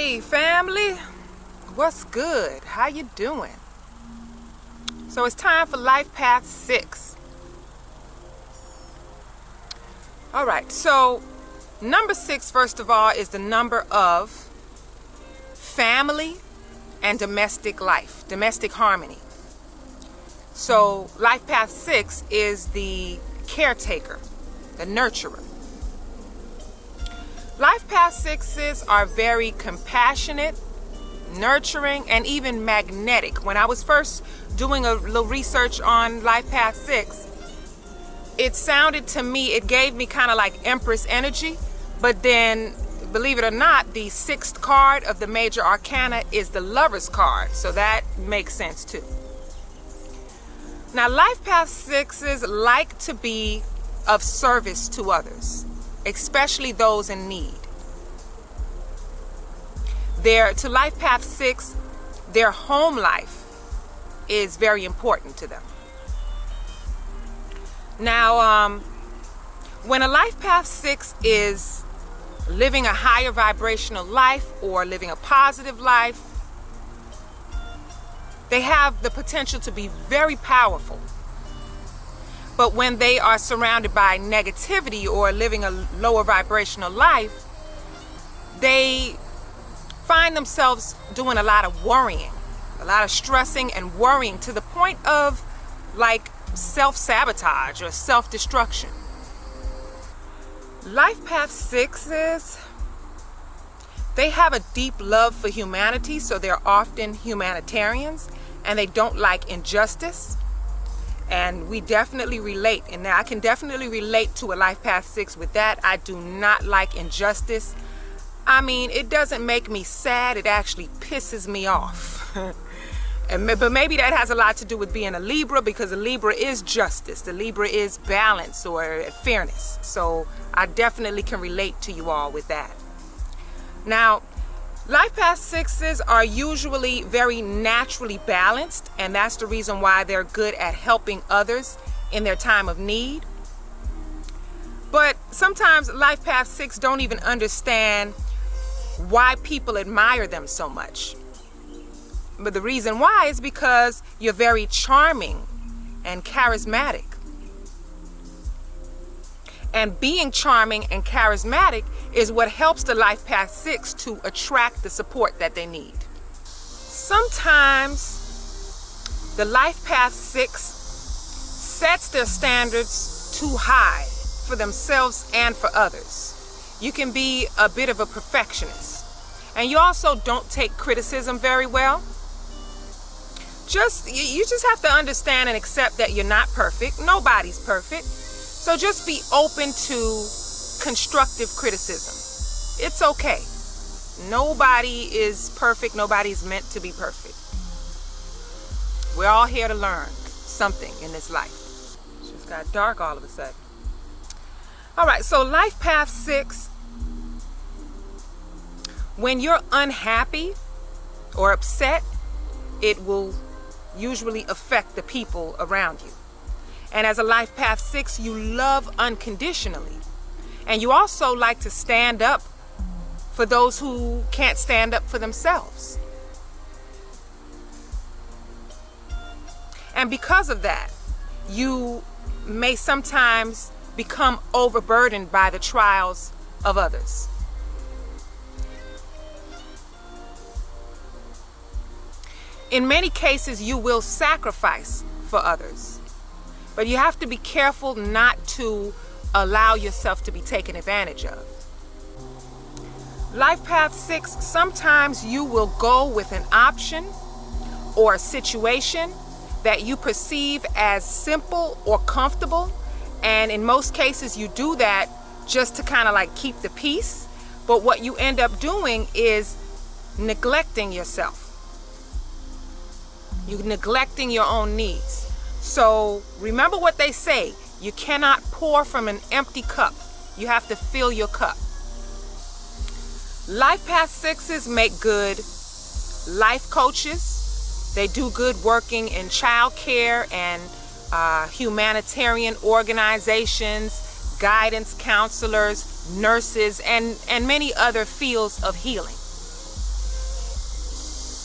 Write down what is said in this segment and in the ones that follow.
Hey family, what's good? How you doing? So it's time for Life Path 6. Alright, so number 6, first of all, is the number of family and domestic life, domestic harmony. So Life Path 6 is the caretaker, the nurturer. Life Path 6s are very compassionate, nurturing, and even magnetic. When I was first doing a little research on Life Path 6, it sounded to me, it gave me kind of like Empress energy, but then, believe it or not, the 6th card of the major arcana is the Lover's card, so that makes sense too. Now, Life Path 6s like to be of service to others, especially those in need. To Life Path 6, their home life is very important to them. Now, when a Life Path 6 is living a higher vibrational life or living a positive life, they have the potential to be very powerful. But when they are surrounded by negativity or living a lower vibrational life, they find themselves doing a lot of worrying, a lot of stressing and worrying to the point of like self-sabotage or self-destruction. Life Path 6s, they have a deep love for humanity, so they're often humanitarians, and they don't like injustice. And we definitely relate, and I can definitely relate to a Life Path 6 with that. I do not like injustice. I mean, it doesn't make me sad, it actually pisses me off. But maybe that has a lot to do with being a Libra, because a Libra is justice. The Libra is balance or fairness. So I definitely can relate to you all with that. Now, Life Path 6s are usually very naturally balanced, and that's the reason why they're good at helping others in their time of need. But sometimes Life Path 6 don't even understand why people admire them so much. But the reason why is because you're very charming and charismatic. And being charming and charismatic is what helps the Life Path 6 to attract the support that they need. Sometimes the Life Path 6 sets their standards too high for themselves and for others. You can be a bit of a perfectionist. And you also don't take criticism very well. You just have to understand and accept that you're not perfect. Nobody's perfect. So just be open to constructive criticism. It's okay. Nobody is perfect. Nobody's meant to be perfect. We're all here to learn something in this life. It's just got dark all of a sudden. All right, so Life Path 6, when you're unhappy or upset, it will usually affect the people around you. And as a Life Path 6, you love unconditionally. And you also like to stand up for those who can't stand up for themselves. And because of that, you may sometimes become overburdened by the trials of others. In many cases, you will sacrifice for others, but you have to be careful not to allow yourself to be taken advantage of. Life Path 6, sometimes you will go with an option or a situation that you perceive as simple or comfortable, and in most cases you do that just to kind of like keep the peace, but what you end up doing is neglecting yourself. You're neglecting your own needs. So remember what they say, you cannot pour from an empty cup. You have to fill your cup. Life Path 6s make good life coaches. They do good working in child care and humanitarian organizations, guidance counselors, nurses, and many other fields of healing.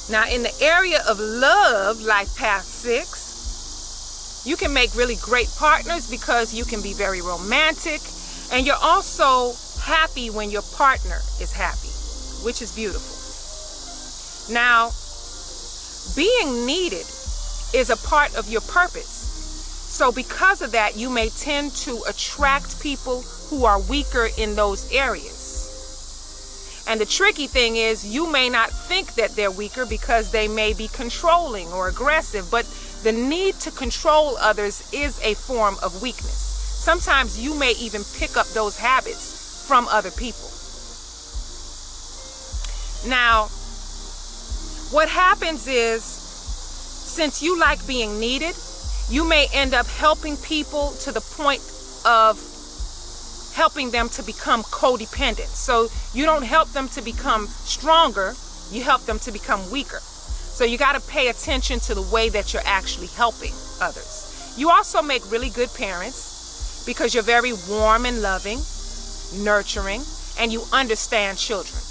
Now, in the area of love, life path 6, you can make really great partners because you can be very romantic, and you're also happy when your partner is happy, which is beautiful. Now, being needed is a part of your purpose. So because of that, you may tend to attract people who are weaker in those areas. And the tricky thing is, you may not think that they're weaker because they may be controlling or aggressive, but the need to control others is a form of weakness. Sometimes you may even pick up those habits from other people. Now, what happens is, since you like being needed, you may end up helping people to the point of helping them to become codependent. So you don't help them to become stronger, you help them to become weaker. So you got to pay attention to the way that you're actually helping others. You also make really good parents because you're very warm and loving, nurturing, and you understand children.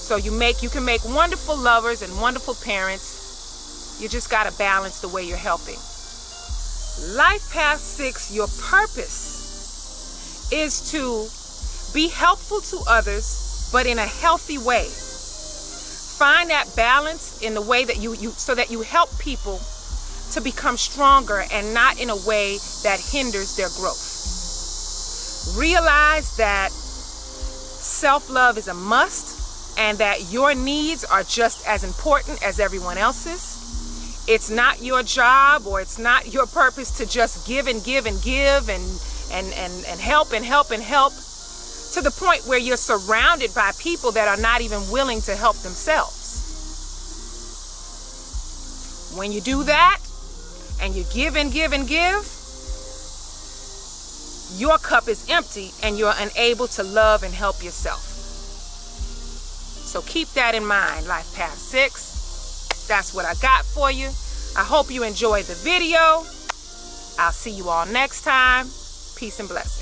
So you can make wonderful lovers and wonderful parents. You just got to balance the way you're helping. Life path 6, your purpose is to be helpful to others, but in a healthy way. Find that balance in the way that so that you help people to become stronger and not in a way that hinders their growth. Realize that self-love is a must and that your needs are just as important as everyone else's. It's not your job or it's not your purpose to just give and give and give and help and help and help to the point where you're surrounded by people that are not even willing to help themselves. When you do that and you give and give and give, your cup is empty and you're unable to love and help yourself. So keep that in mind, Life Path 6. That's what I got for you. I hope you enjoyed the video. I'll see you all next time. Peace and blessings.